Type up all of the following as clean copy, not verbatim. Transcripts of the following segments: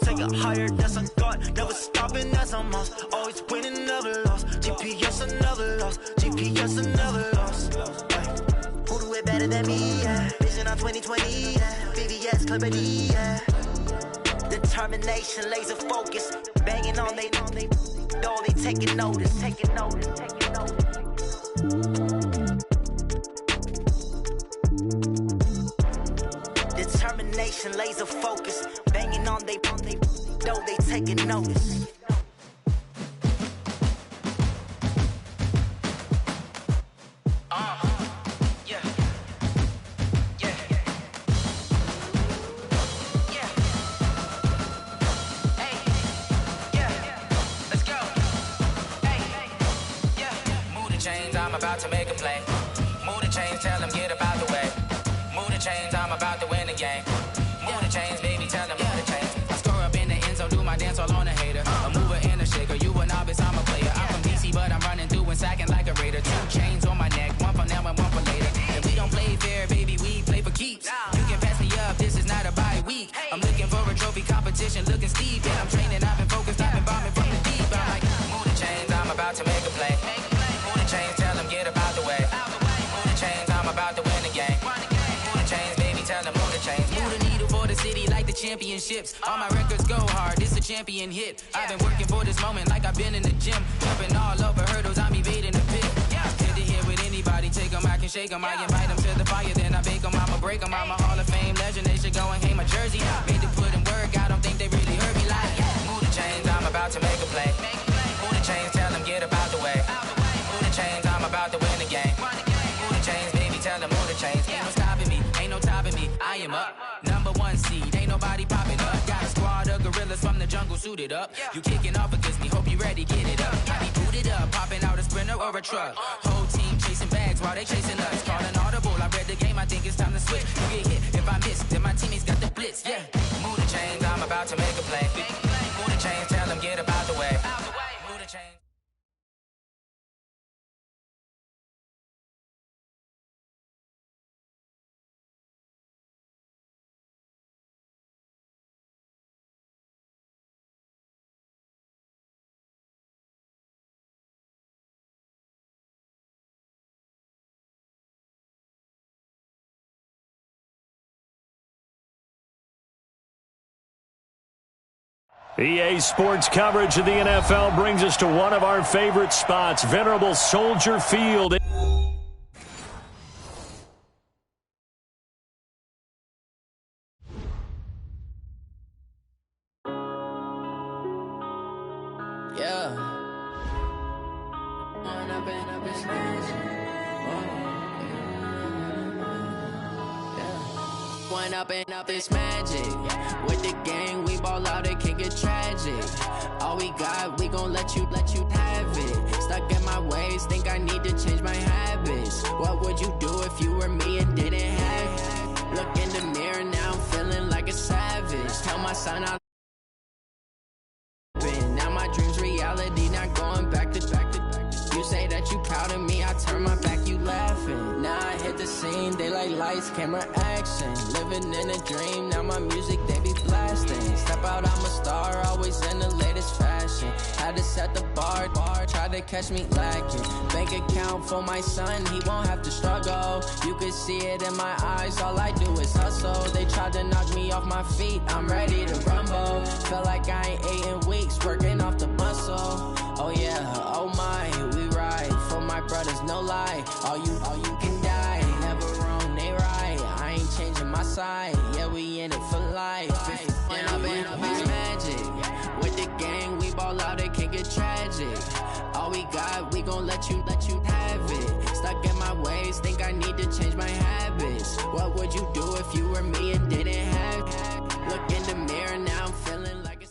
take it higher, that's a god. Never stopping, that's a must. Always winning, never lost. GPS, I never lost. GPS, I never lost. Who do it better than me, yeah? Vision on 2020, yeah. VVS, Clarity, yeah. Determination, laser focus. Banging on they know they taking notice. Determination, laser focus. Banging on they know they taking notice. About to make a play. Move the chains, tell them get about the way. Move the chains, I'm about to win the game. Move the chains, baby, tell them move the chains. I score up in the end zone, do my dance all on a hater. A mover and a shaker, you a novice, I'm a player. I'm from DC, but I'm running through and sacking like a raider. 2 chains on my neck, one for now and one for later. And we don't play fair, baby, we play for keeps. You can pass me up, this is not a bye week. I'm looking for a trophy competition, looking steep. And I'm training, I've been focused, I've been bombing from the deep. I'm like, move the chains, I'm about to make a play. Move the chains, tell them get about the way. Move the chains, I'm about to win the game. Move the chains, baby, tell them move the chains. Move the needle for the city like the championships. All my records go hard, this a champion hit. I've been working for this moment like I've been in the gym. Jumping all over hurdles, I'm evading the pit. Hit to hit with anybody, take them, I can shake them. I invite them to the fire, then I bake them, I'ma break them. I'm a Hall of Fame legend, they should go and hang my jersey. Made to put in work, I don't think they really heard me like. Move the chains, I'm about to make a play. Move the chains, tell them get about the way. Move the chains, I'm about to win the game. Move the chains, baby, tell them move the chains. Ain't no stopping me, ain't no topping me. I am up, #1 seed, ain't nobody popping up. Got a squad of gorillas from the jungle suited up. You kicking off against me, hope you ready, get it up. I be booted up, popping out a sprinter or a truck. Whole team chasing bags while they chasing us. Calling audible, I read the game, I think it's time to switch. You get hit, if I miss, then my teammates got the blitz, yeah. Move the chains, I'm about to make a play. Move the chains, tell them get about the way. Move the chains. EA Sports coverage of the NFL brings us to one of our favorite spots, venerable Soldier Field. Up this magic with the gang, we ball out, it can get tragic. All we got, we gon' let you have it. Stuck in my ways, think I need to change my habits. What would you do if you were me and didn't have it? Look in the mirror now, I'm feeling like a savage. Tell my son I'll now my dreams reality, not going back to. You say that you proud of me, I turn my back, you laughing. Now I hit the scene, daylight lights, camera action. Living in a dream, now my music, they be blasting. Step out, I'm a star, always in the latest fashion. Had to set the bar, try to catch me lacking. Bank account for my son, he won't have to struggle. You can see it in my eyes, all I do is hustle. They tried to knock me off my feet, I'm ready to rumble. Felt like I ain't ate in weeks, working off the muscle. Oh yeah, oh my, we ride for my brothers, no lie. All you can die, never wrong, they right. I ain't changing my side, yeah, we in it for life. When up it's magic, with the gang, we ball out, it can get tragic. All we got, we gon' let you have it. Stuck in my ways, think I need to change my habits. What would you do if you were me and didn't have it? Look in the mirror, now I'm feeling like a...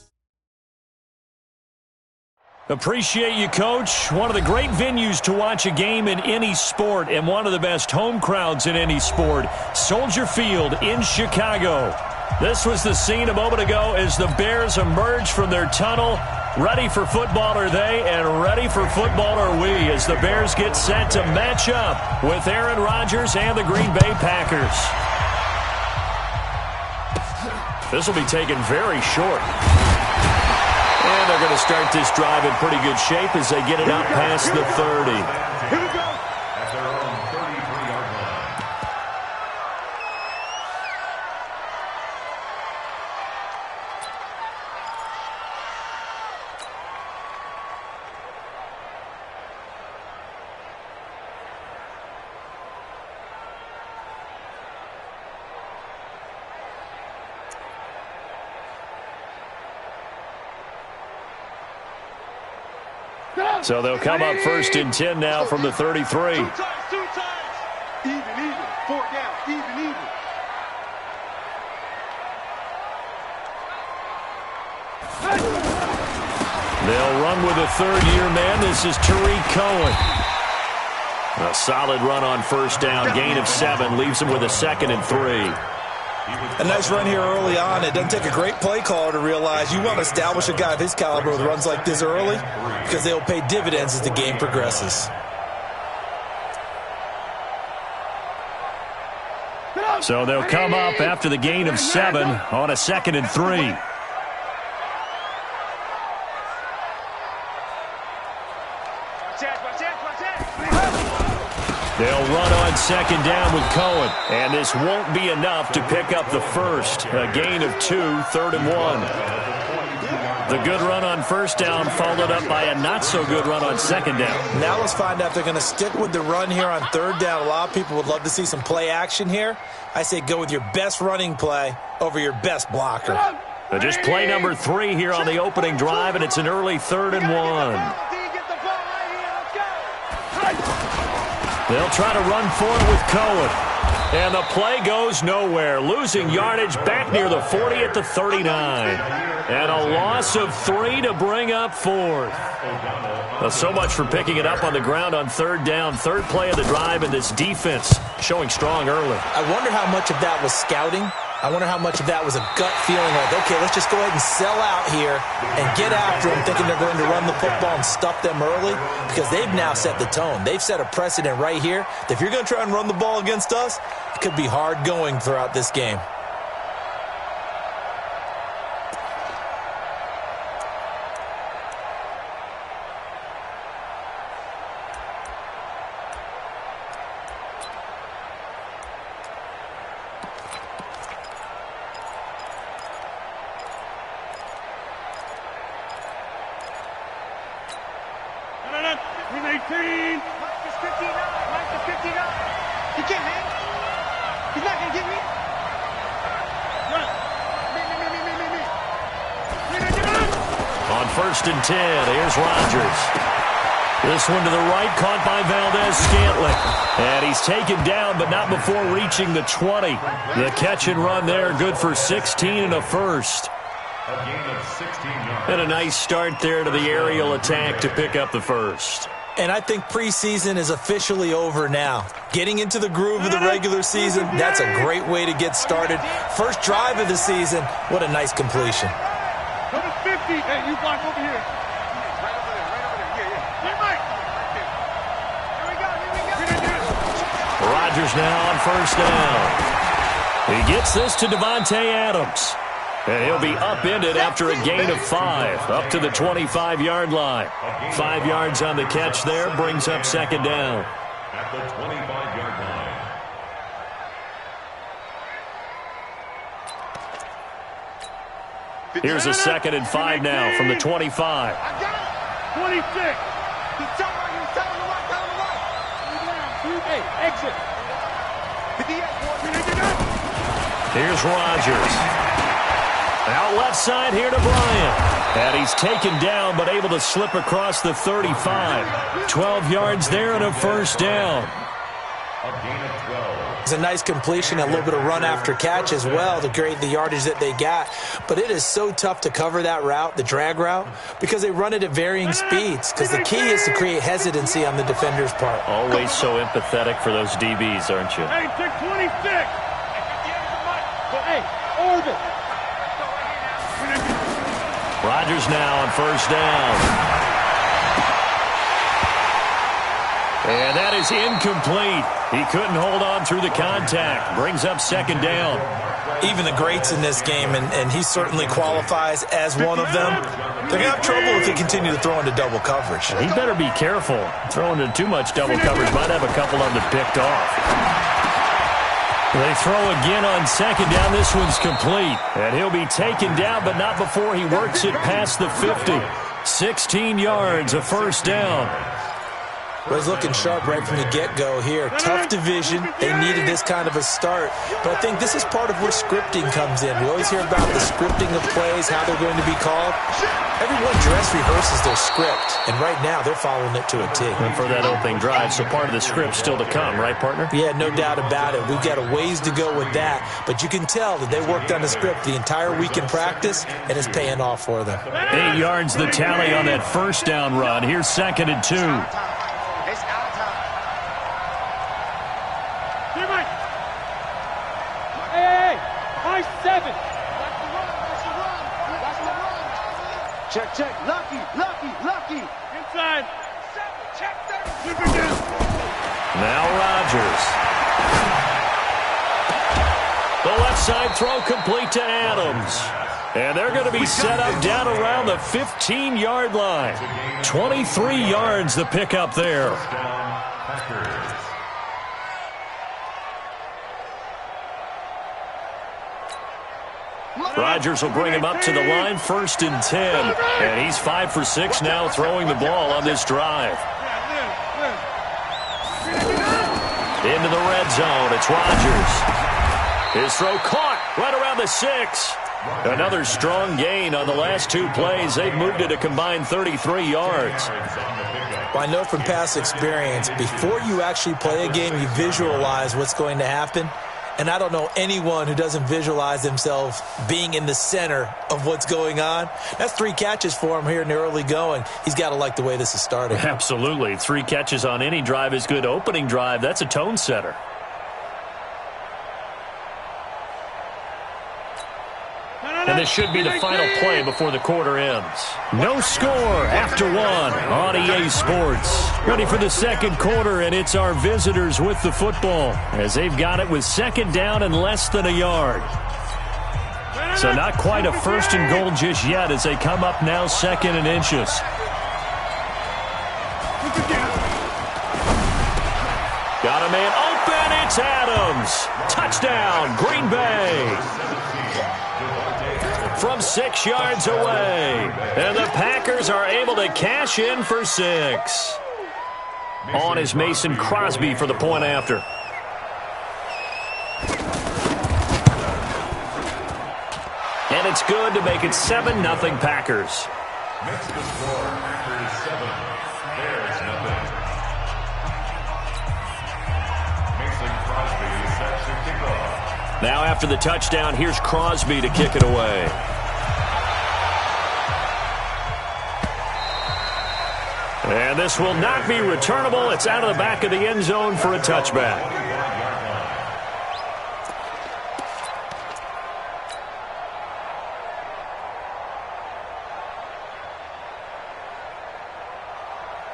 Appreciate you, Coach. One of the great venues to watch a game in any sport and one of the best home crowds in any sport, Soldier Field in Chicago. This was the scene a moment ago as the Bears emerged from their tunnel. Ready for football are they, and ready for football are we as the Bears get set to match up with Aaron Rodgers and the Green Bay Packers. This will be taken very short. And they're going to start this drive in pretty good shape as they get it out past the 30. Here we go. At their own 33-yard line. So they'll come up 1st and 10 now from the 33. Two times. Even. 4 down. Even. They'll run with a third-year man. This is Tariq Cohen. A solid run on 1st down. Gain of 7. Leaves him with a 2nd and 3. A nice run here early on. It doesn't take a great play caller to realize you want to establish a guy of his caliber with runs like this early because they'll pay dividends as the game progresses. So they'll come up after the gain of 7 on a 2nd and 3. They'll run on 2nd down with Cohen. And this won't be enough to pick up the first. A gain of 2, 3rd and 1. The good run on 1st down followed up by a not-so-good run on 2nd down. Now let's find out if they're going to stick with the run here on 3rd down. A lot of people would love to see some play action here. I say go with your best running play over your best blocker. Just play number 3 here on the opening drive, and it's an early 3rd and 1. They'll try to run for it with Cohen. And the play goes nowhere. Losing yardage back near the 40 at the 39. And a loss of 3 to bring up 4th. Well, so much for picking it up on the ground on 3rd down. 3rd play of the drive, and this defense showing strong early. I wonder how much of that was scouting. I wonder how much of that was a gut feeling like, okay, let's just go ahead and sell out here and get after them, thinking they're going to run the football and stuff them early, because they've now set the tone. They've set a precedent right here that if you're going to try and run the ball against us, it could be hard going throughout this game. On 1st and 10, here's Rodgers. This one to the right, caught by Valdez-Scantling. And he's taken down, but not before reaching the 20. The catch and run there, good for 16 and a first. A gain of 16 yards. And a nice start there to the aerial attack to pick up the first. And I think preseason is officially over now. Getting into the groove of the regular season, that's a great way to get started. First drive of the season, what a nice completion. Number 50. Hey, you block over here. Right over there. Yeah. Right there. Here we go. Rodgers now on 1st down. He gets this to Devontae Adams. And he'll be upended after a gain of 5, up to the 25-yard line. 5 yards on the catch there, brings up 2nd down. At the 25-yard line. Here's a 2nd and 5 now from the 25. I got it. 26. He's telling him the right. Hey, exit. Here's Rodgers. Out left side here to Bryant. And he's taken down, but able to slip across the 35. 12 yards there and a 1st down. A gain of 12. It's a nice completion, a little bit of run after catch as well to create the yardage that they got. But it is so tough to cover that route, the drag route, because they run it at varying speeds. Because the key is to create hesitancy on the defender's part. Always so empathetic for those DBs, aren't you? Hey, 626. Hey, orbit. Rodgers now on 1st down. And that is incomplete. He couldn't hold on through the contact. Brings up second down. Even the greats in this game, and he certainly qualifies as one of them, they're going to have trouble if they continue to throw into double coverage. He better be careful. Throwing into too much double coverage might have a couple of them picked off. They throw again on second down. This one's complete. And he'll be taken down, but not before he works it past the 50. 16 yards, a first down. Well, he's looking sharp right from the get-go here. Tough division. They needed this kind of a start. But I think this is part of where scripting comes in. We always hear about the scripting of plays, how they're going to be called. Everyone dress rehearses their script, and right now they're following it to a T. And for that opening drive, so part of the script still to come, right, partner? Yeah, no doubt about it. We've got a ways to go with that, but you can tell that they worked on the script the entire week in practice, and it's paying off for them. 8 yards the tally on that first down run. Here's 2nd and 2. Check. Lucky. Inside. Check. Now Rodgers. The left side throw complete to Adams. And they're going to be set up down around the 15-yard line. 23 yards the pickup there. Rodgers will bring him up to the line, 1st and 10. And he's 5 for 6 now throwing the ball on this drive. Into the red zone, it's Rodgers. His throw caught right around the 6. Another strong gain on the last 2 plays. They've moved it a combined 33 yards. Well, I know from past experience, before you actually play a game, you visualize what's going to happen. And I don't know anyone who doesn't visualize themselves being in the center of what's going on. That's 3 catches for him here in the early going. He's got to like the way this is starting. Absolutely. 3 catches on any drive is good. Opening drive, that's a tone setter. And this should be the final play before the quarter ends. No score after 1 on EA Sports. Ready for the second quarter, and it's our visitors with the football as they've got it with 2nd down and less than a yard. So not quite a 1st and goal just yet as they come up now 2nd and inches. Got a man open. It's Adams. Touchdown, Green Bay. From 6 yards away. And the Packers are able to cash in for 6. On is Mason Crosby for the point after. And it's good to make it 7-0 Packers. Next to score, Packers 7, Bears 0. Mason Crosby sets the kickoff. Now after the touchdown, here's Crosby to kick it away. And this will not be returnable. It's out of the back of the end zone for a touchback.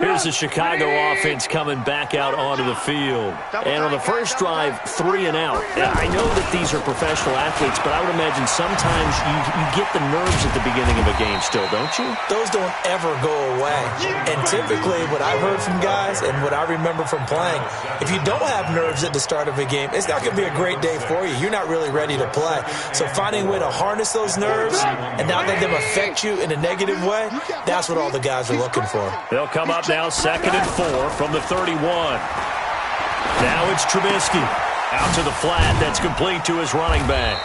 Here's the Chicago offense coming back out onto the field. And on the first drive, 3 and out. I know that these are professional athletes, but I would imagine sometimes you get the nerves at the beginning of a game still, don't you? Those don't ever go away. And typically what I've heard from guys and what I remember from playing, if you don't have nerves at the start of a game, it's not going to be a great day for you. You're not really ready to play. So finding a way to harness those nerves and not let them affect you in a negative way, that's what all the guys are looking for. They'll come up now 2nd and 4 from the 31. Now it's Trubisky. Out to the flat. That's complete to his running back.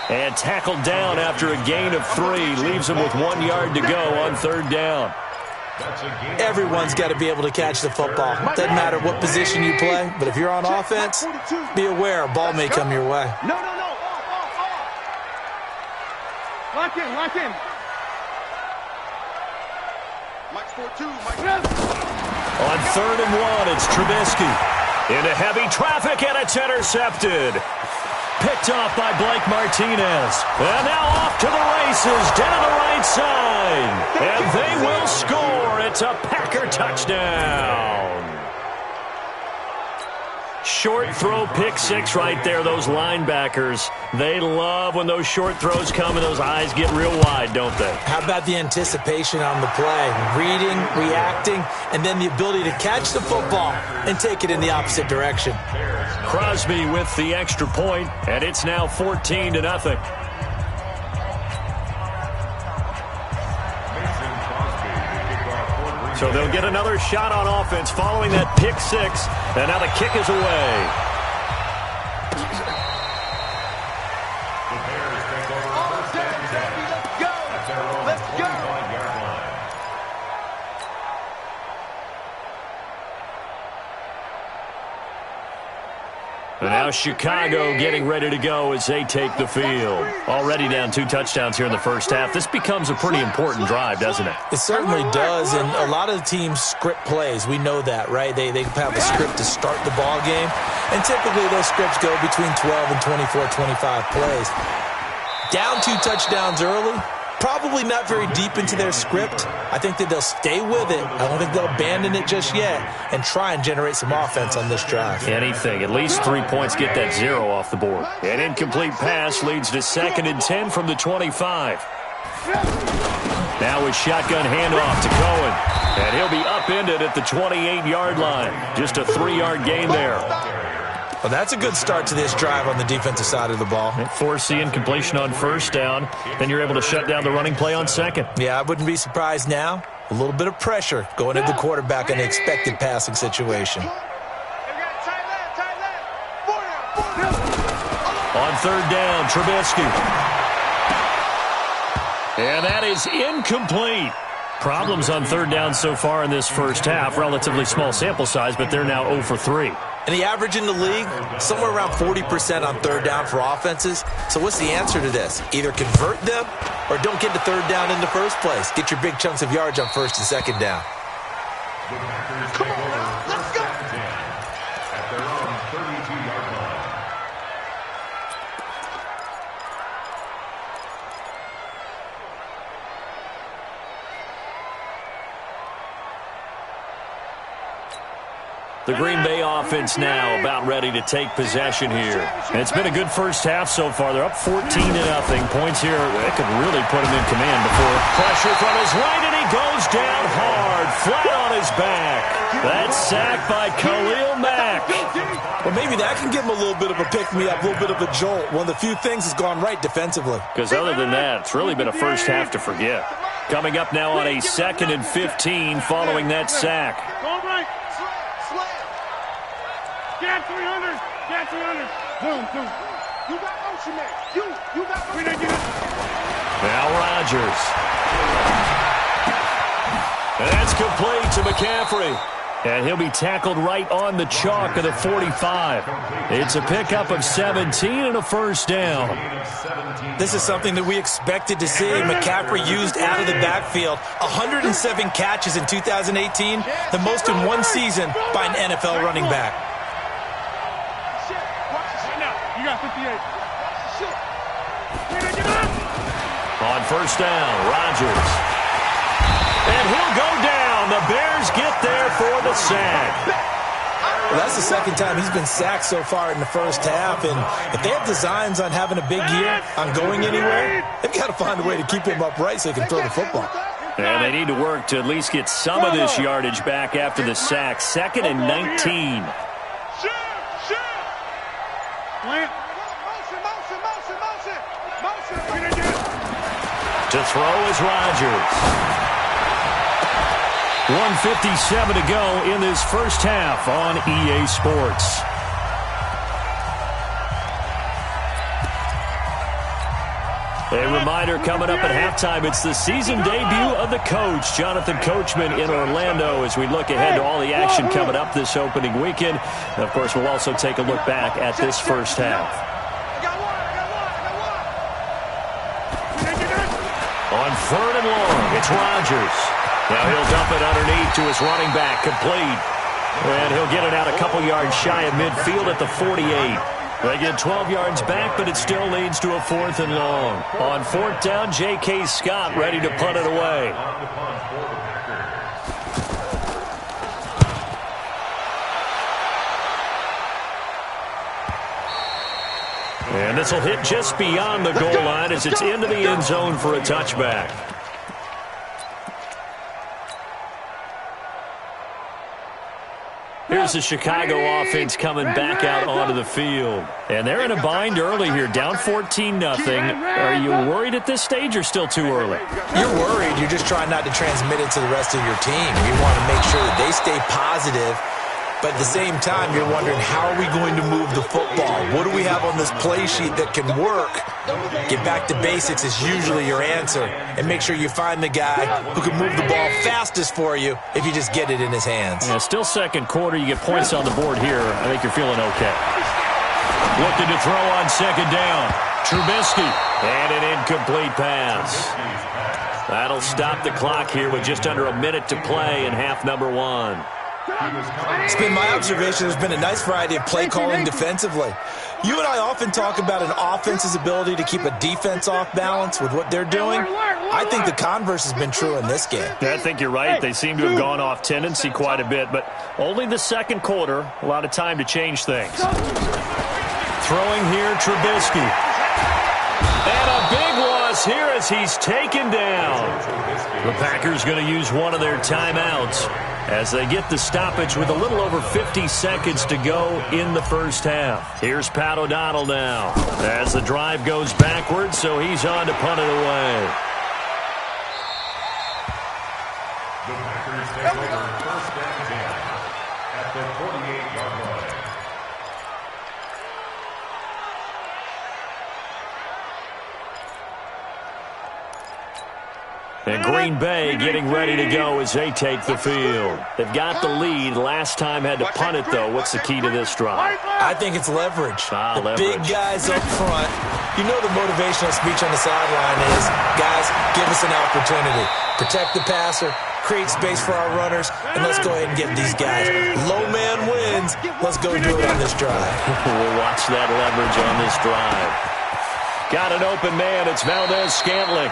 And tackled down after a gain of 3. Leaves him with 1 yard to go on 3rd down. Everyone's got to be able to catch the football. Doesn't matter what position you play, but if you're on offense, be aware a ball may come your way. No. Lock in. Mike's 4-2. On 3rd and 1, it's Trubisky. Into heavy traffic, and it's intercepted. Picked off by Blake Martinez. And now off to the races down the right side. And they will score. It's a Packer touchdown. Short throw, pick six right there. Those linebackers, they love when those short throws come and those eyes get real wide, don't they? How about the anticipation on the play? Reading, reacting, and then the ability to catch the football and take it in the opposite direction. Crosby with the extra point, and it's now 14-0. So they'll get another shot on offense following that pick six, and now the kick is away. And now Chicago getting ready to go as they take the field. Already down 2 touchdowns here in the first half. This becomes a pretty important drive, doesn't it? It certainly does, and a lot of the teams script plays. We know that, right? They have a script to start the ball game, and typically those scripts go between 12 and 24, 25 plays. Down 2 touchdowns early, probably not very deep into their script. I think that they'll stay with it. I don't think they'll abandon it just yet and try and generate some offense on this drive. Anything. At least 3 points get that 0 off the board. An incomplete pass leads to 2nd and 10 from the 25. Now a shotgun handoff to Cohen. And he'll be upended at the 28-yard line. Just a 3-yard gain there. Well, that's a good start to this drive on the defensive side of the ball. Force the incompletion on first down. Then you're able to shut down the running play on second. Yeah, I wouldn't be surprised now. A little bit of pressure going into the quarterback in an expected passing situation. On third down, Trubisky. And that is incomplete. Problems on third down so far in this first half. Relatively small sample size, but they're now 0 for 3. And the average in the league, somewhere around 40% on third down for offenses. So what's the answer to this? Either convert them or don't get to third down in the first place. Get your big chunks of yards on first and second down. Come on, now, let's go. At their own 32-yard line. The Green Bay offense now about ready to take possession here. And it's been a good first half so far. They're up 14-0. Points here, they could really put him in command before. Pressure from his right, and he goes down hard, flat on his back. That's sacked by Khalil Mack. Well, maybe that can give him a little bit of a pick-me-up, a little bit of a jolt. One of the few things has gone right defensively. Because other than that, it's really been a first half to forget. Coming up now on a 2nd and 15 following that sack. Get 300. Get 300. Boom, boom. You got motion, man. You got motion. Now Rodgers. And that's complete to McCaffrey. And he'll be tackled right on the chalk of the 45. It's a pickup of 17 and a first down. This is something that we expected to see. McCaffrey used out of the backfield. 107 catches in 2018, the most in one season by an NFL running back. You got 58. On first down, Rodgers. And he'll go down. The Bears get there for the sack. Well, that's the second time he's been sacked so far in the first half. And if they have designs on having a big year, on going anywhere, they've got to find a way to keep him upright so he can throw the football. And they need to work to at least get some of this yardage back after the sack. 2nd and 19. To throw is Rodgers. 1:57 to go in this first half on EA Sports. A reminder coming up at halftime, it's the season debut of the coach, Jonathan Coachman in Orlando, as we look ahead to all the action coming up this opening weekend. And of course, we'll also take a look back at this first half. On 3rd and long, it's Rodgers. Now he'll dump it underneath to his running back, complete. And he'll get it out a couple yards shy of midfield at the 48. They get 12 yards back, but it still leads to a 4th and long. On 4th down, J.K. Scott ready to punt it away. And this will hit just beyond the goal line as it's into the end zone for a touchback. Here's the Chicago offense coming back out onto the field. And they're in a bind early here, down 14-0. Are you worried at this stage or still too early? You're worried. You're just trying not to transmit it to the rest of your team. You want to make sure that they stay positive. But at the same time, you're wondering, how are we going to move the football? What do we have on this play sheet that can work? Get back to basics is usually your answer. And make sure you find the guy who can move the ball fastest for you if you just get it in his hands. Yeah, still second quarter. You get points on the board here. I think you're feeling okay. Looking to throw on second down. Trubisky. And an incomplete pass. That'll stop the clock here with just under a minute to play in half number 1. It's been my observation there's been a nice variety of play calling defensively. You and I often talk about an offense's ability to keep a defense off balance with what they're doing. I think the converse has been true in this game. I think you're right. They seem to have gone off tendency quite a bit, but only the second quarter. A lot of time to change things. Throwing here, Trubisky. And a big loss here as he's taken down. The Packers going to use one of their timeouts as they get the stoppage with a little over 50 seconds to go in the first half. Here's Pat O'Donnell now as the drive goes backwards, so he's on to punt it away. The Packers take over first and 10 at the 48-yard line. And Green Bay getting ready to go as they take the field. They've got the lead. Last time had to punt it, though. What's the key to this drive? I think it's leverage. Leverage. Big guys up front. You know the motivational speech on the sideline is, guys, give us an opportunity. Protect the passer, create space for our runners, and let's go ahead and get these guys. Low man wins. Let's go do it on this drive. We'll watch that leverage on this drive. Got an open man. It's Valdez-Scantling.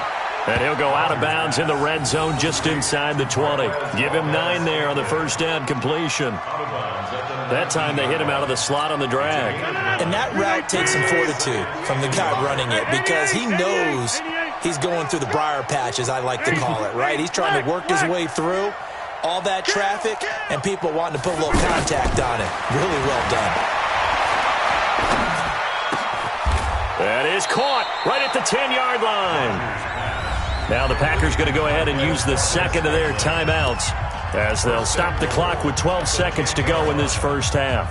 And he'll go out of bounds in the red zone just inside the 20. Give him 9 there on the first down completion. That time they hit him out of the slot on the drag. And that route takes some fortitude from the guy running it because he knows he's going through the briar patch, as I like to call it, right? He's trying to work his way through all that traffic and people wanting to put a little contact on it. Really well done. That is caught right at the 10-yard line. Now the Packers going to go ahead and use the second of their timeouts as they'll stop the clock with 12 seconds to go in this first half.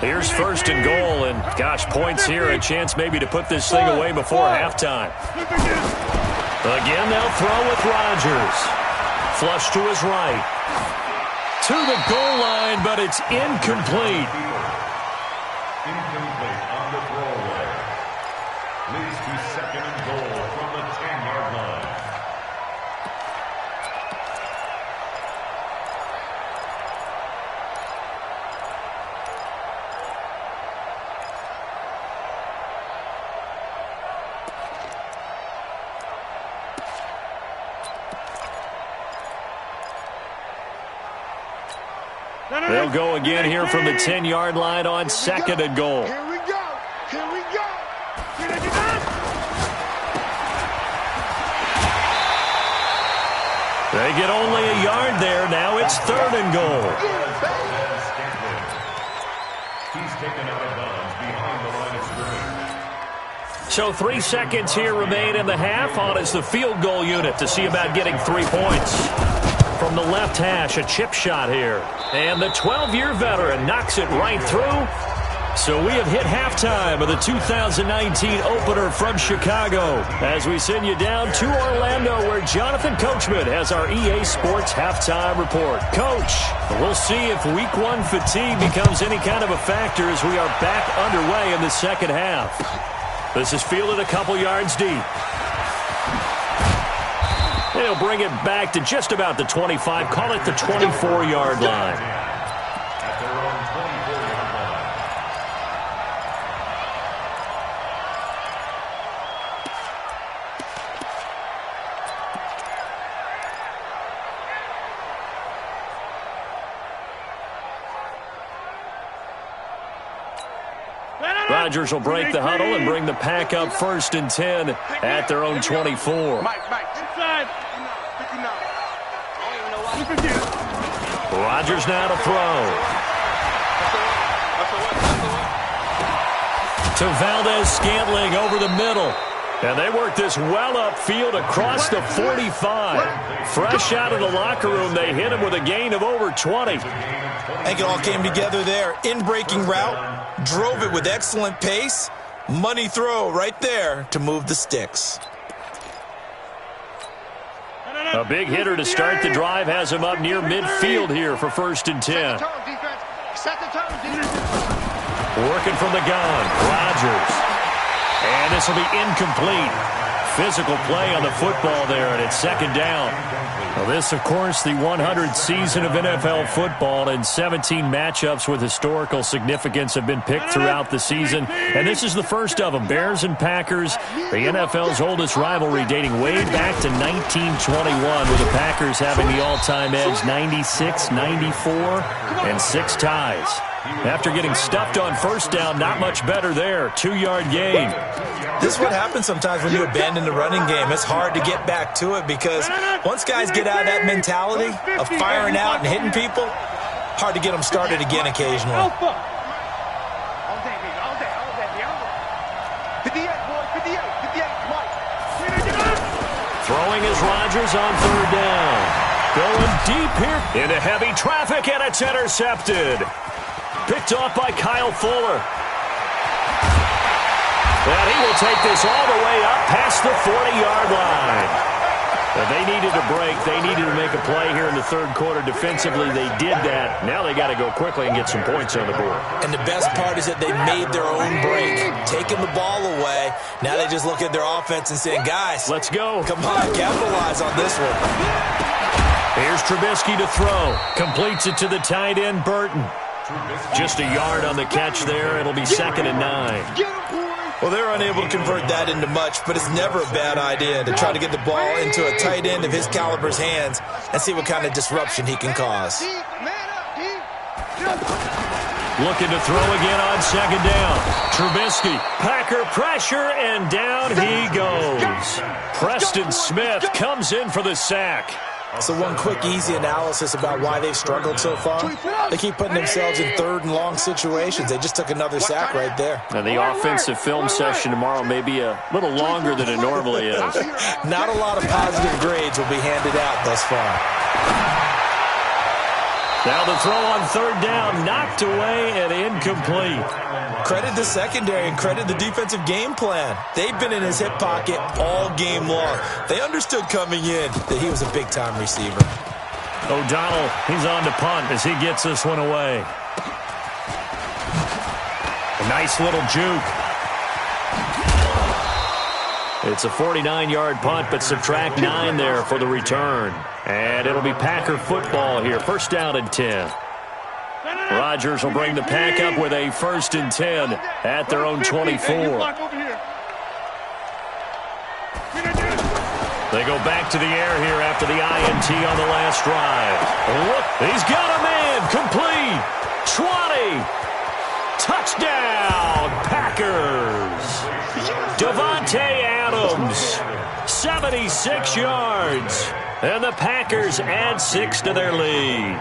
Here's first and goal, and gosh, points here, a chance maybe to put this thing away before halftime. Again, they'll throw with Rodgers. Flush to his right. To the goal line, but it's incomplete. Incomplete on the throwaway. Leads to second and goal from the 10-yard line. They'll go again here from the 10-yard line on second and goal. Here we go. Here we go. They get only a yard there. Now it's third and goal. He's taken out of bounds behind the line of scrimmage. So 3 seconds here remain in the half. On is the field goal unit to see about getting 3 points. From the left hash, a chip shot here. And the 12-year veteran knocks it right through. So we have hit halftime of the 2019 opener from Chicago as we send you down to Orlando where Jonathan Coachman has our EA Sports halftime report. Coach, we'll see if week 1 fatigue becomes any kind of a factor as we are back underway in the second half. This is fielded a couple yards deep. They'll bring it back to just about the 25, call it the 24-yard line. At their own 24-yard line. Rodgers will break the huddle and bring the pack up 1st and 10 at their own 24. Inside. 59. Rodgers now to throw. To Valdez-Scantling over the middle. And they work this well upfield across the 45. Fresh out of the locker room, they hit him with a gain of over 20. I think it all came together there. In-breaking route, drove it with excellent pace. Money throw right there to move the sticks. A big hitter to start the drive has him up near midfield here for 1st and 10. Working from the gun, Rodgers. And this will be incomplete. Physical play on the football there, and it's 2nd down. Well, this, of course, the 100th season of NFL football, and 17 matchups with historical significance have been picked throughout the season, and this is the first of them. Bears and Packers, the NFL's oldest rivalry dating way back to 1921, with the Packers having the all-time edge 96, 94, and 6 ties. After getting stuffed on 1st down, not much better there. 2-yard gain. This is what happens sometimes when you abandon the running game. It's hard to get back to it because once guys get out of that mentality of firing out and hitting people, hard to get them started again occasionally. Throwing is Rodgers on 3rd down. Going deep here into heavy traffic, and it's intercepted. Picked off by Kyle Fuller. And he will take this all the way up past the 40-yard line. But they needed a break. They needed to make a play here in the 3rd quarter. Defensively, they did that. Now they got to go quickly and get some points on the board. And the best part is that they made their own break, taking the ball away. Now they just look at their offense and saying, guys, let's go. Come on, capitalize on this one. Here's Trubisky to throw. Completes it to the tight end, Burton. Just a yard on the catch there. It'll be 2nd and 9. Well, they're unable to convert that into much, but it's never a bad idea to try to get the ball into a tight end of his caliber's hands and see what kind of disruption he can cause. Looking to throw again on 2nd down. Trubisky, Packer pressure, and down he goes. Preston Smith comes in for the sack. So one quick, easy analysis about why they've struggled so far. They keep putting themselves in 3rd and long situations. They just took another sack right there. And the offensive film session tomorrow may be a little longer than it normally is. Not a lot of positive grades will be handed out thus far. Now the throw on 3rd down, knocked away and incomplete. Credit the secondary and credit the defensive game plan. They've been in his hip pocket all game long. They understood coming in that he was a big-time receiver. O'Donnell, he's on to punt as he gets this one away. A nice little juke. It's a 49-yard punt, but subtract 9 there for the return. And it'll be Packer football here. 1st down and 10. Rodgers will bring the pack up with a 1st and 10 at their own 24. They go back to the air here after the INT on the last drive. Look, he's got a man. Complete. 20. Touchdown, Packers. Devontae Adams, 76 yards. And the Packers add 6 to their lead.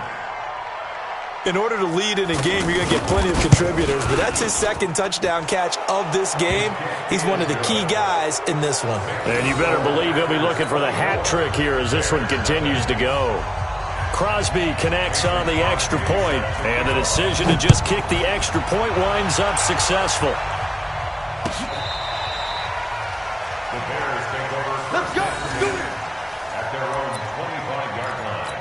In order to lead in a game, you're going to get plenty of contributors, but that's his 2nd touchdown catch of this game. He's one of the key guys in this one. And you better believe he'll be looking for the hat trick here as this one continues to go. Crosby connects on the extra point, and the decision to just kick the extra point winds up successful. The Bears take over. Let's go. Do it. At their own 25-yard line.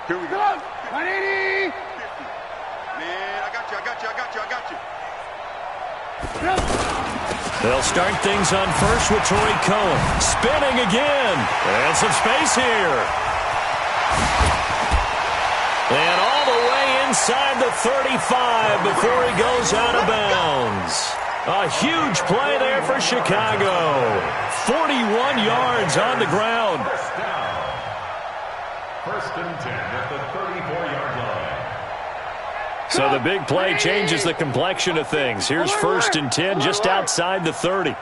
Here we go. 180. Man, I got you. They'll start things on first with Troy Cohen. Spinning again. And some space here. And all the way inside the 35 before he goes out of bounds. A huge play there for Chicago. 41 yards on the ground. First down. 1st and 10 at the 34-yard line. So the big play changes the complexion of things. Here's 1st and 10 just outside the 30.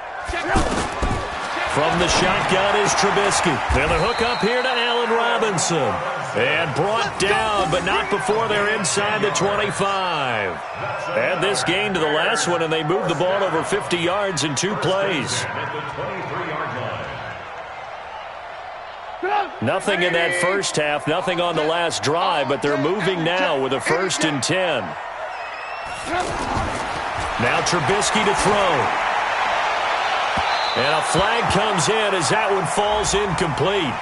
From the shotgun is Trubisky. And the hook up here to Allen Robinson. And brought down, but not before they're inside the 25. Add this game to the last one, and they moved the ball over 50 yards in 2 plays. Nothing in that first half, nothing on the last drive, but they're moving now with a 1st and 10. Now Trubisky to throw. And a flag comes in as that one falls incomplete.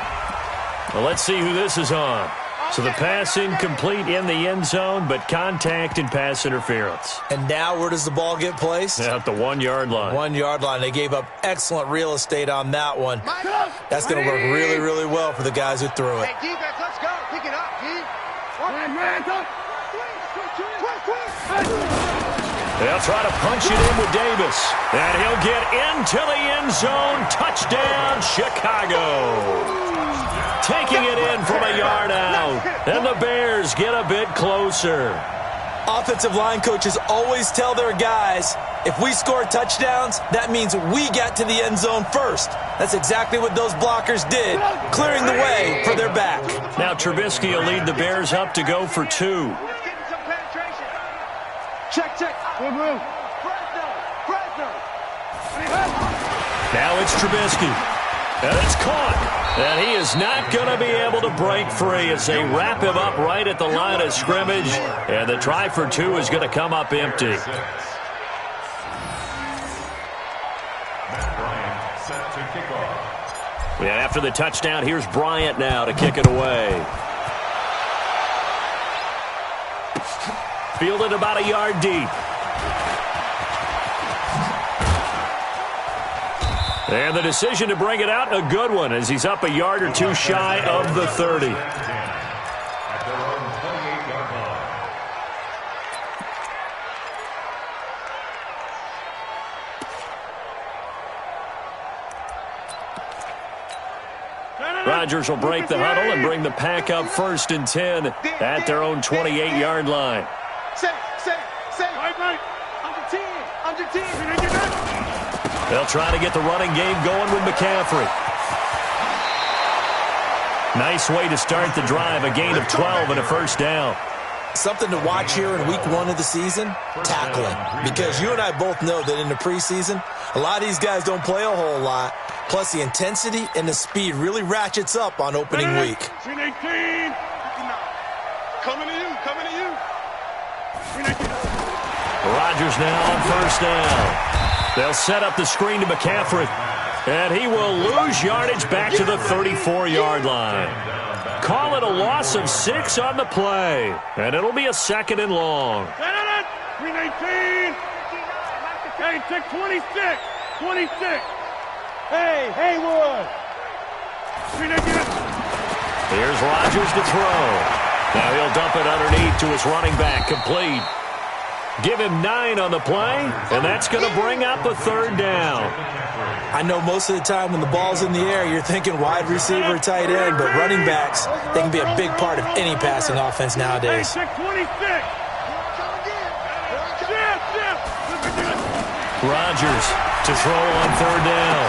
Well, let's see who this is on. So the pass incomplete in the end zone, but contact and pass interference. And now where does the ball get placed? At the 1-yard line. 1-yard line. They gave up excellent real estate on that one. That's going to work really, really well for the guys who threw it. Hey, defense, let's go. Pick it up, D. They'll try to punch it in with Davis. And he'll get into the end zone. Touchdown, Chicago. Taking it in from a yard out. And the Bears get a bit closer. Offensive line coaches always tell their guys, if we score touchdowns, that means we got to the end zone first. That's exactly what those blockers did, clearing the way for their back. Now Trubisky will lead the Bears up to go for 2. Check. Now it's Trubisky. And it's caught. And he is not going to be able to break free as they wrap him up right at the line of scrimmage. And the try for 2 is going to come up empty. Yeah, after the touchdown, here's Bryant now to kick it away. Fielded about a yard deep. And the decision to bring it out, a good one, as he's up a yard or 2 shy of the 30. Rodgers will break the huddle and bring the pack up 1st and 10 at their own 28-yard line. Under 10. They'll try to get the running game going with McCaffrey. Nice way to start the drive, a gain of 12 and a 1st down. Something to watch here in week 1 of the season, tackling. Because you and I both know that in the preseason, a lot of these guys don't play a whole lot. Plus, the intensity and the speed really ratchets up on opening week. Coming to you. Rodgers now on 1st down. They'll set up the screen to McCaffrey. And he will lose yardage back to the 34-yard line. Call it a loss of 6 on the play. And it'll be a 2nd and long. 319. Hey, 26. Hey, Haywood. Here's Rodgers to throw. Now he'll dump it underneath to his running back, complete. Give him 9 on the play, and that's going to bring up a 3rd down. I know most of the time when the ball's in the air, you're thinking wide receiver, tight end, but running backs, they can be a big part of any passing offense nowadays. Rodgers to throw on 3rd down.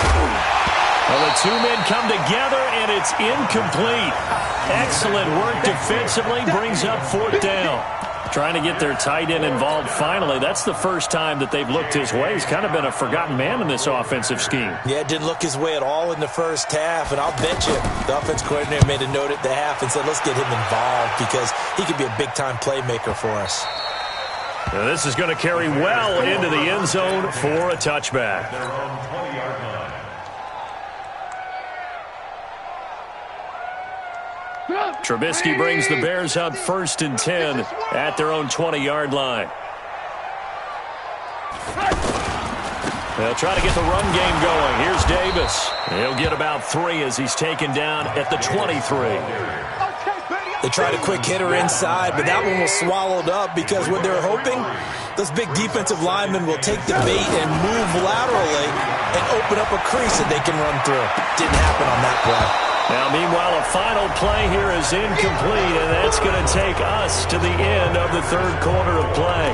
Well, the 2 men come together, and it's incomplete. Excellent work defensively, brings up 4th down. Trying to get their tight end involved finally. That's the first time that they've looked his way. He's kind of been a forgotten man in this offensive scheme. Yeah, it didn't look his way at all in the first half, and I'll bet you the offense coordinator made a note at the half and said, let's get him involved because he could be a big-time playmaker for us. Now this is going to carry well into the end zone for a touchback. Trubisky brings the Bears up 1st and 10 at their own 20-yard line. They'll try to get the run game going. Here's Davis. He'll get about 3 as he's taken down at the 23. They tried a quick hitter inside, but that one was swallowed up because what they're hoping, those big defensive linemen will take the bait and move laterally and open up a crease that they can run through. Didn't happen on that play. Now, meanwhile, a final play here is incomplete, and that's going to take us to the end of the third quarter of play.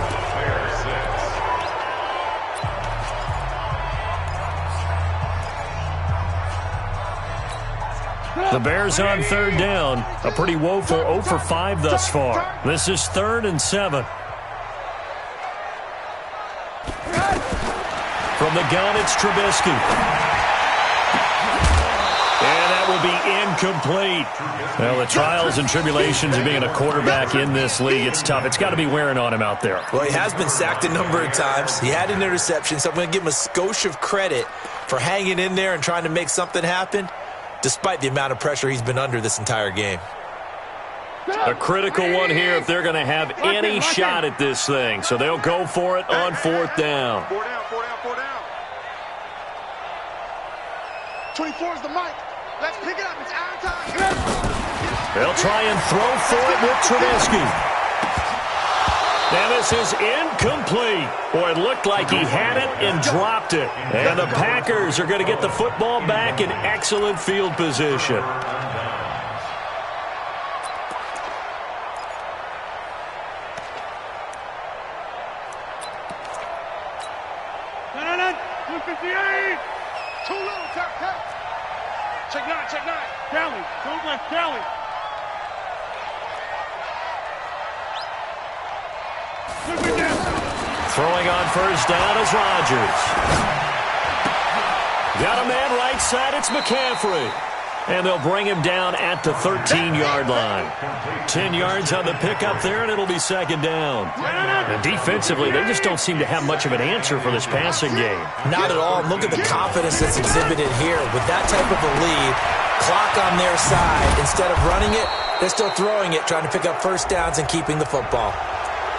The Bears on third down. A pretty woeful 0 for 5 thus far. This is 3rd and 7. From the gun, it's Trubisky. And that will be incomplete. Well, the trials and tribulations of being a quarterback in this league, it's tough. It's got to be wearing on him out there. Well, he has been sacked a number of times. He had an interception, so I'm going to give him a skosh of credit for hanging in there and trying to make something happen, despite the amount of pressure he's been under this entire game. A critical one here if they're going to have any shot at this thing. So they'll go for it on 4th down. 4 down. 24 is the mic. Let's pick it up. It's our time. They'll try and throw for it with Trubisky. And this is incomplete. Boy, it looked like he had it and dropped it. And the Packers are going to get the football back in excellent field position. Too low, tap. Check 9. Kelly, don't left Kelly. Throwing on first down is Rodgers. Got a man right side, it's McCaffrey. And they'll bring him down at the 13-yard line. 10 yards on the pickup there, and it'll be 2nd down. And defensively, they just don't seem to have much of an answer for this passing game. Not at all. Look at the confidence that's exhibited here. With that type of a lead, clock on their side, instead of running it, they're still throwing it, trying to pick up first downs and keeping the football.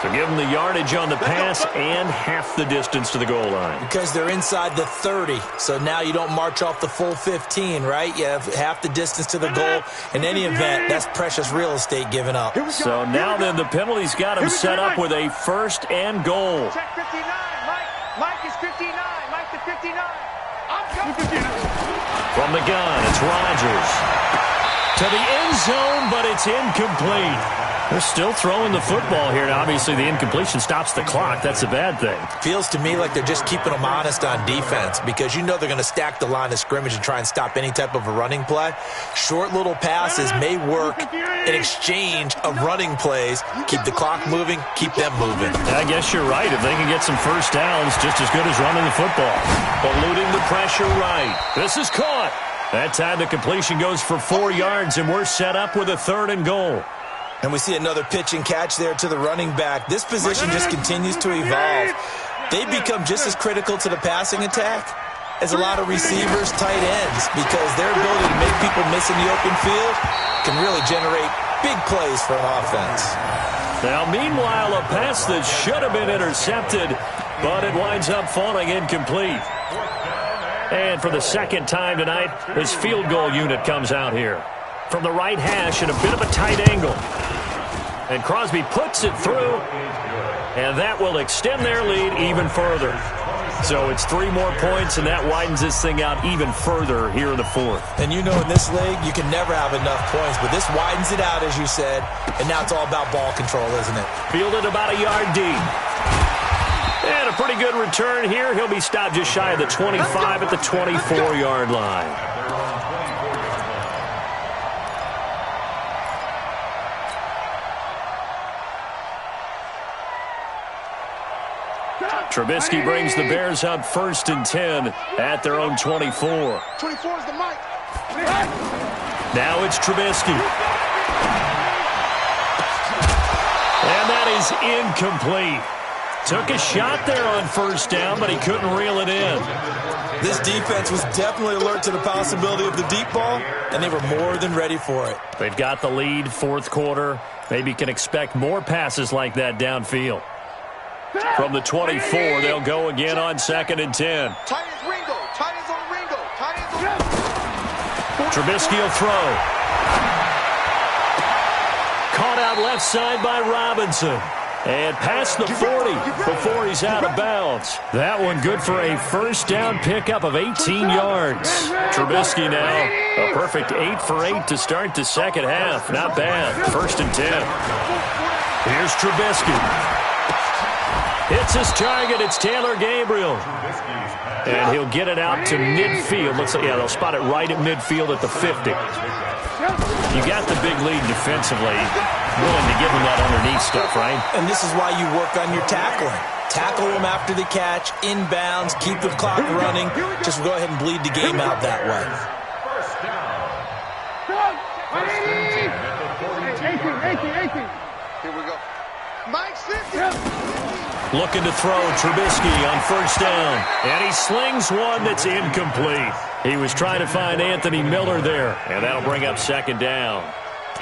So give them the yardage on the pass and half the distance to the goal line. Because they're inside the 30, so now you don't march off the full 15, right? You have half the distance to the goal. In any event, that's precious real estate given up. So now then, the penalty's got him set up with a 1st and goal. Check 59. Mike is 59. Mike to 59. I'm coming. From the gun, it's Rodgers. To the end zone, but it's incomplete. They're still throwing the football here. Now, obviously, the incompletion stops the clock. That's a bad thing. Feels to me like they're just keeping them honest on defense because you know they're going to stack the line of scrimmage and try and stop any type of a running play. Short little passes may work in exchange of running plays. Keep the clock moving, keep them moving. I guess you're right. If they can get some first downs, just as good as running the football. Eluding the pressure right. This is caught. That time the completion goes for 4 yards, and we're set up with a 3rd and goal. And we see another pitch and catch there to the running back. This position just continues to evolve. They become just as critical to the passing attack as a lot of receivers, tight ends, because their ability to make people miss in the open field can really generate big plays for an offense. Now, meanwhile, a pass that should have been intercepted, but it winds up falling incomplete. And for the 2nd time tonight, his field goal unit comes out here. From the right hash in a bit of a tight angle. And Crosby puts it through, and that will extend their lead even further. So it's 3 more points, and that widens this thing out even further here in the 4th. And you know in this league, you can never have enough points, but this widens it out, as you said, and now it's all about ball control, isn't it? Fielded about a yard deep. And a pretty good return here. He'll be stopped just shy of the 25 at the 24-yard line. Trubisky brings the Bears up 1st and 10 at their own 24. 24 is the mic. Now it's Trubisky. And that is incomplete. Took a shot there on first down, but he couldn't reel it in. This defense was definitely alert to the possibility of the deep ball, and they were more than ready for it. They've got the lead, 4th quarter. Maybe can expect more passes like that downfield. From the 24, they'll go again on 2nd and 10. Tight ends Ringo. Tight ends on Ringo. Tight ends on... Trubisky will throw. Caught out left side by Robinson. And past the 40 before he's he's out of bounds. That one good for a first down pickup of 18 yards. Trubisky now, a perfect 8 for 8 to start the second half. Not bad. 1st and 10. Here's Trubisky. Hits his target. It's Taylor Gabriel. And he'll get it out to midfield. Looks like, yeah, they'll spot it right at midfield at the 50. You got the big lead defensively. Willing to give them that underneath stuff, right? And this is why you work on your tackling. Tackle them after the catch, inbounds, keep the clock running. Just go ahead and bleed the game out that way. First down. 18. Here we go. Mike 50. Looking to throw Trubisky on first down. And he slings one that's incomplete. He was trying to find Anthony Miller there. And that'll bring up second down.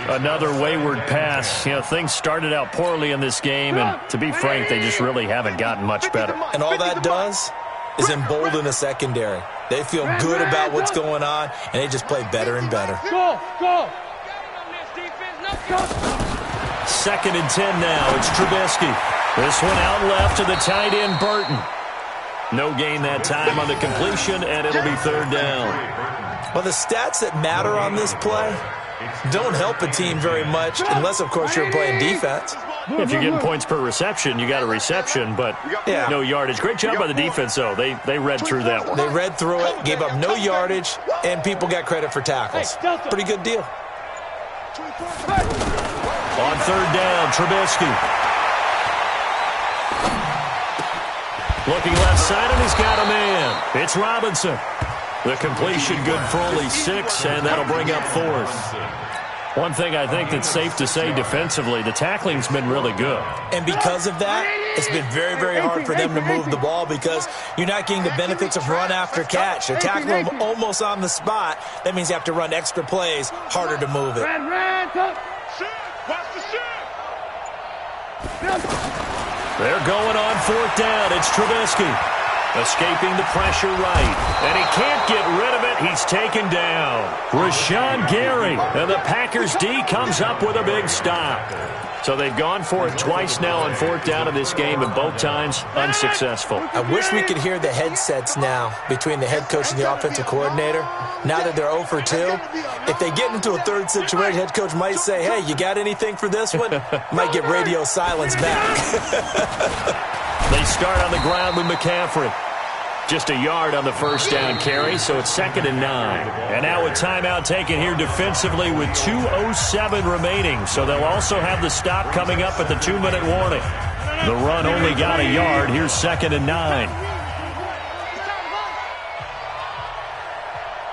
Another wayward pass. You know, things started out poorly in this game, and to be frank, they just really haven't gotten much better. And all that does is embolden a secondary. They feel good about what's going on, and they just play better and better. Go! 2nd and 10 now. It's Trubisky. This one out left to the tight end, Burton. No gain that time on the completion, and it'll be 3rd down. Well, the stats that matter on this play don't help a team very much unless, of course, you're playing defense. If you're getting points per reception, you got a reception, but no yardage. Great job by the defense, though. They read through that one. They read through it, gave up no yardage, and people got credit for tackles. Pretty good deal. On 3rd down, Trubisky. Looking left side, and he's got a man. It's Robinson. The completion good for only 6, and that'll bring up 4th. One thing I think that's safe to say defensively, the tackling's been really good. And because of that, it's been very, very hard for them to move the ball because you're not getting the benefits of run after catch. They're tackling them almost on the spot. That means you have to run extra plays, harder to move it. They're going on 4th down. It's Trubisky. Escaping the pressure right. And he can't get rid of it. He's taken down. Rashawn Gary. And the Packers D comes up with a big stop. So they've gone for it twice now on 4th down in this game, and both times unsuccessful. I wish we could hear the headsets now between the head coach and the offensive coordinator. Now that they're 0 for 2, if they get into a third situation, head coach might say, hey, you got anything for this one? Might get radio silence back. They start on the ground with McCaffrey. Just a yard on the first down carry, so it's 2nd and 9. And now a timeout taken here defensively with 2:07 remaining. So they'll also have the stop coming up at the 2-minute warning. The run only got a yard. Here's 2nd and 9.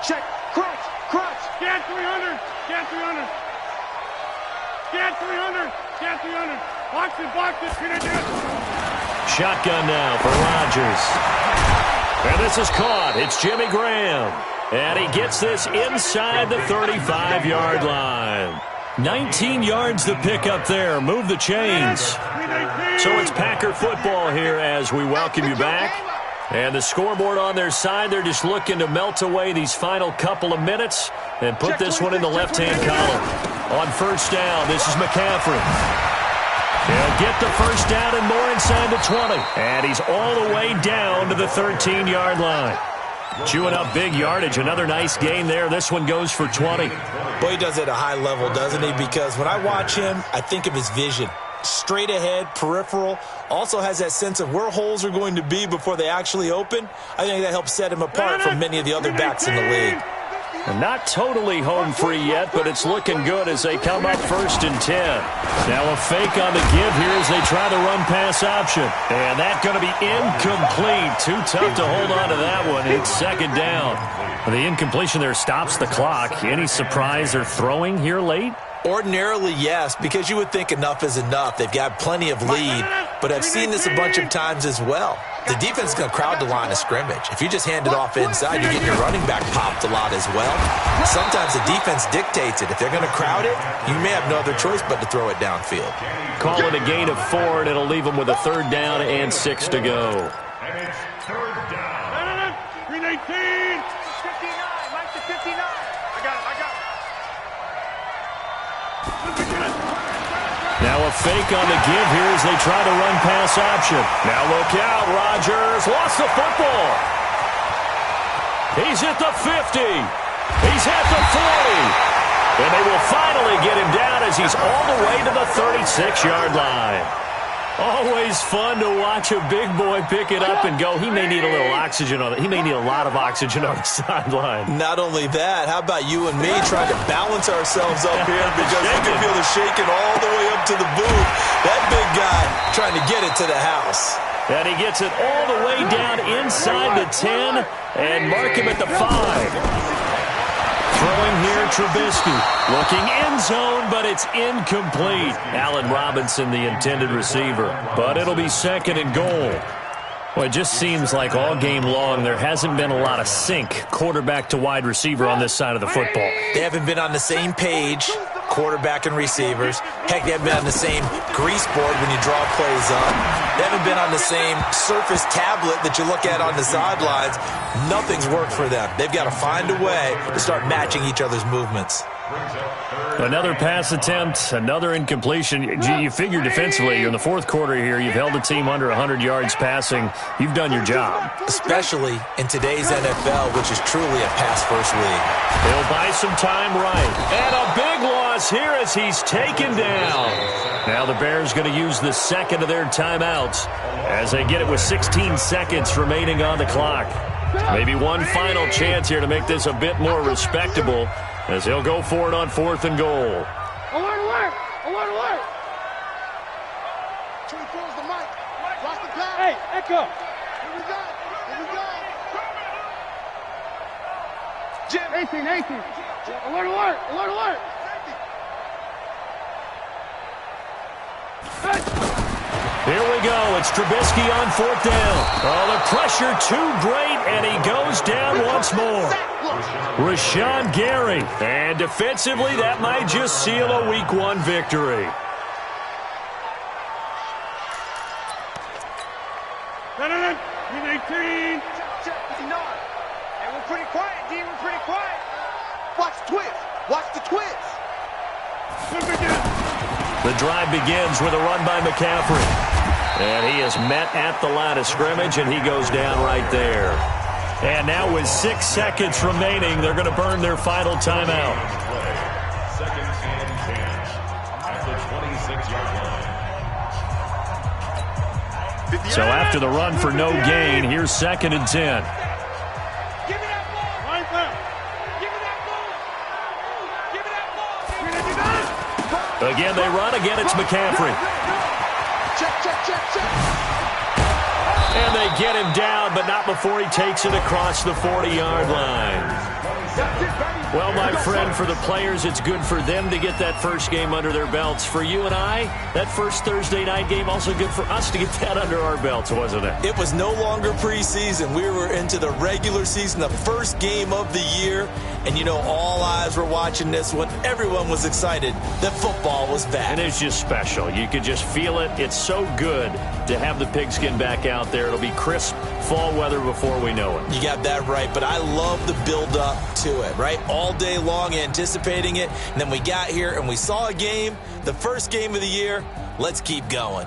Check. Crunch. Scan 300. Scan 300. Box it. Shotgun now for Rodgers. And this is caught. It's Jimmy Graham. And he gets this inside the 35-yard line. 19 yards to pick up there. Move the chains. So it's Packer football here as we welcome you back. And the scoreboard on their side, they're just looking to melt away these final couple of minutes and put this one in the left-hand column. On first down, this is McCaffrey. He'll get the first down and more inside the 20. And he's all the way down to the 13-yard line. Chewing up big yardage. Another nice gain there. This one goes for 20. Boy, he does it at a high level, doesn't he? Because when I watch him, I think of his vision. Straight ahead, peripheral. Also has that sense of where holes are going to be before they actually open. I think that helps set him apart from many of the other backs in the league. And not totally home free yet, but it's looking good as they come up 1st and 10. Now a fake on the give here as they try the run-pass option. And that's going to be incomplete. Too tough to hold on to that one. It's 2nd down. The incompletion there stops the clock. Any surprise they're throwing here late? Ordinarily, yes, because you would think enough is enough. They've got plenty of lead, but I've seen this a bunch of times as well. The defense is going to crowd the line of scrimmage. If you just hand it off inside, you're getting your running back popped a lot as well. Sometimes the defense dictates it. If they're going to crowd it, you may have no other choice but to throw it downfield. Call it a gain of 4, and it'll leave them with a 3rd down and 6 to go. And it's 3rd down. 319. 59. Mike to 59. I got it. Now a fake on the give here as they try to run pass option. Now look out, Rodgers lost the football. He's at the 50. He's at the 40. And they will finally get him down as he's all the way to the 36-yard line. Always fun to watch a big boy pick it up and go. He may need a little oxygen on it. He may need a lot of oxygen on the sideline. Not only that, how about you and me trying to balance ourselves up here because you can feel the shaking all the way up to the booth. That big guy trying to get it to the house. And he gets it all the way down inside the 10 and mark him at the 5. Throwing here, Trubisky. Looking end zone, but it's incomplete. Allen Robinson, the intended receiver. But it'll be 2nd and goal. Well, it just seems like all game long there hasn't been a lot of sync quarterback to wide receiver on this side of the football. They haven't been on the same page, quarterback and receivers. Heck, they haven't been on the same grease board when you draw plays up. They haven't been on the same surface tablet that you look at on the sidelines. Nothing's worked for them. They've got to find a way to start matching each other's movements. Another pass attempt, another incompletion. You figure defensively in the fourth quarter here, you've held the team under 100 yards passing. You've done your job. Especially in today's NFL, which is truly a pass-first league. He'll buy some time right. And a big loss here as he's taken down. Now the Bears going to use the second of their timeouts as they get it with 16 seconds remaining on the clock. Maybe one final chance here to make this a bit more respectable as he'll go for it on 4th and goal. Alert, alert! Alert, alert! 24 is the mic. Watch the pass. Hey, Echo. Here we go. Here we go. Jim. 18. Alert, alert! Alert, alert! Here we go. It's Trubisky on 4th down. Oh, the pressure too great, and he goes down once more. Rashawn Gary. And defensively, that might just seal a Week 1 victory. He's 18. He's not. And we're pretty quiet, D. We're pretty quiet. Watch the twist. Watch the twist. The drive begins with a run by McCaffrey. And he is met at the line of scrimmage, and he goes down right there. And now with 6 seconds remaining, they're going to burn their final timeout. 2nd and 10 at the 26-yard line. So after the run for no gain, here's 2nd and 10. Give me that ball. Right there. Give me that ball. Give me that ball. Again, they run. Again, it's McCaffrey. Check. And they get him down, but not before he takes it across the 40-yard line. Well, my friend, for the players, it's good for them to get that first game under their belts. For you and I, that first Thursday night game, also good for us to get that under our belts, wasn't it? It was no longer preseason. We were into the regular season, the first game of the year. And, you know, all eyes were watching this one. Everyone was excited that football was back. And it's just special. You could just feel it. It's so good to have the pigskin back out there. It'll be crisp fall weather before we know it. You got that right, but I love the build-up to it, right? All day long anticipating it, and then we got here and we saw a game, the first game of the year. Let's keep going.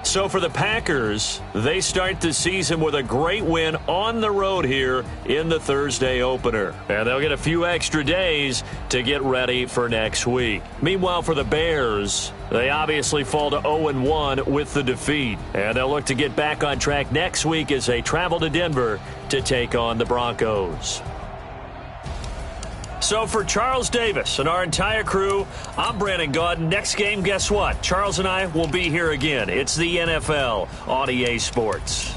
So for the Packers, they start the season with a great win on the road here in the Thursday opener. And they'll get a few extra days to get ready for next week. Meanwhile, for the Bears, they obviously fall to 0-1 with the defeat. And they'll look to get back on track next week as they travel to Denver to take on the Broncos. So for Charles Davis and our entire crew, I'm Brandon Gaudin. Next game, guess what? Charles and I will be here again. It's the NFL on EA Sports.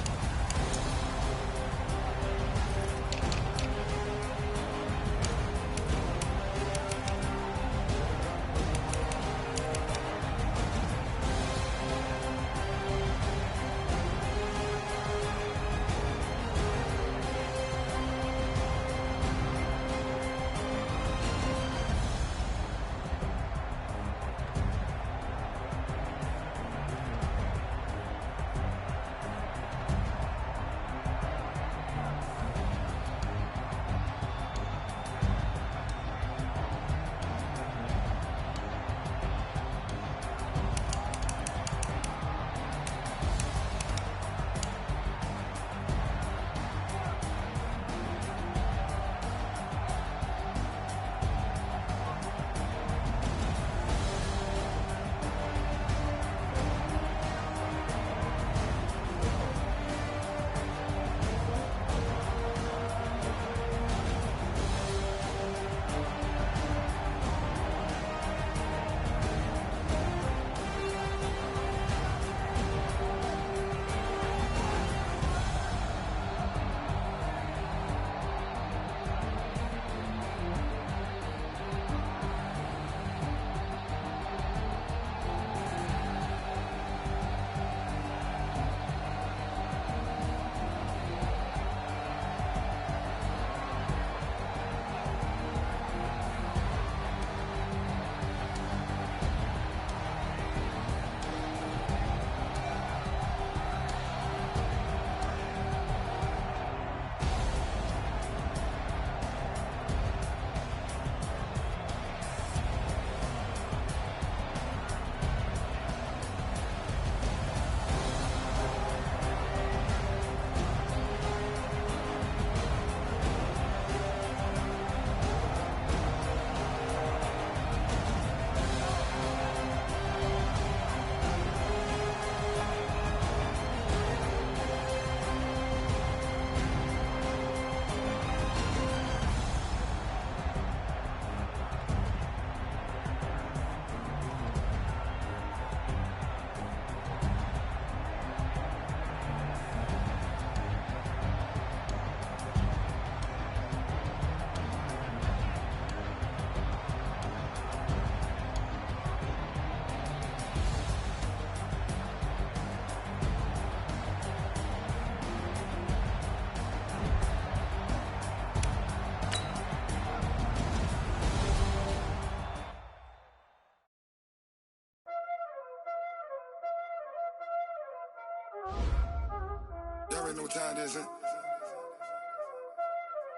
Y'all already know what time it is, huh?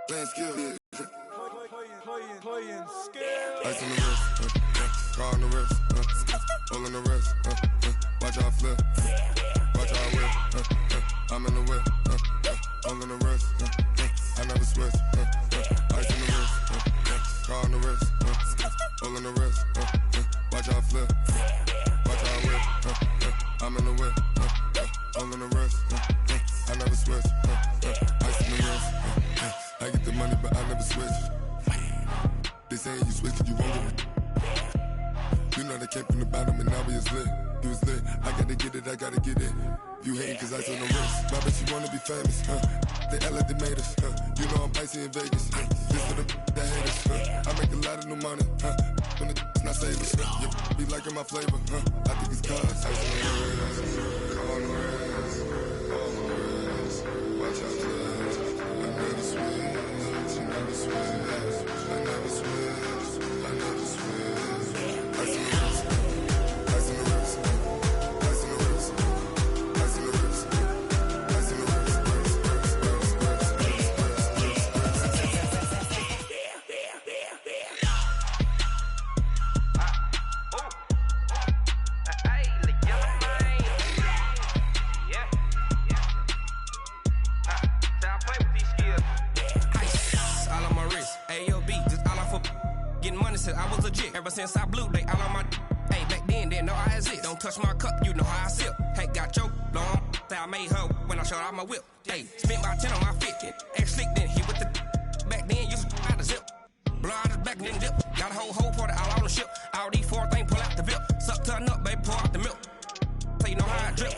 Playing skill, yeah. Playing skill. Ice on the wrist, car on the wrist, all on the wrist, watch how I flip, watch how I whip, I'm in the whip, all on the wrist, I never switch, ice on the wrist, car on the wrist, all on the wrist, watch how I flip, watch how I whip, I'm in the whip, all on the wrist, I never switch, ice on the wrist, I get the money but I never switch. They saying you switch cause you won't get it. You know they came from the bottom and now we is lit. You was lit, I gotta get it, I gotta get it. You hating cause ice on the wrist. My bitch, you wanna be famous, They act like they made us, You know I'm icy in Vegas, This for the that hate us, I make a lot of new money, When the not save us, You be liking my flavor, I think it's cause ice on the wrist, on the wrist, on the wrist. Watch out, cuz I never switch, I never switch. I never switch, I never switch. Ice in the wrist, ice in the wrist, ice in the wrist, ice in the wrist, ice in the wrist, I was legit. Ever since I blew, they all on my. Hey, back then, didn't know I exist. Don't touch my cup, you know how I sip. Hey, got your long. Say I made her when I showed out my whip. Hey, spent my 10 on my fit. Ex slick, then he with the. Back then, used to out the zip. Blow out his back, then dip. Got a whole party all on the ship. All these 4 things pull out the VIP. Suck to a nut, baby, pour out the milk. So you know how I drip.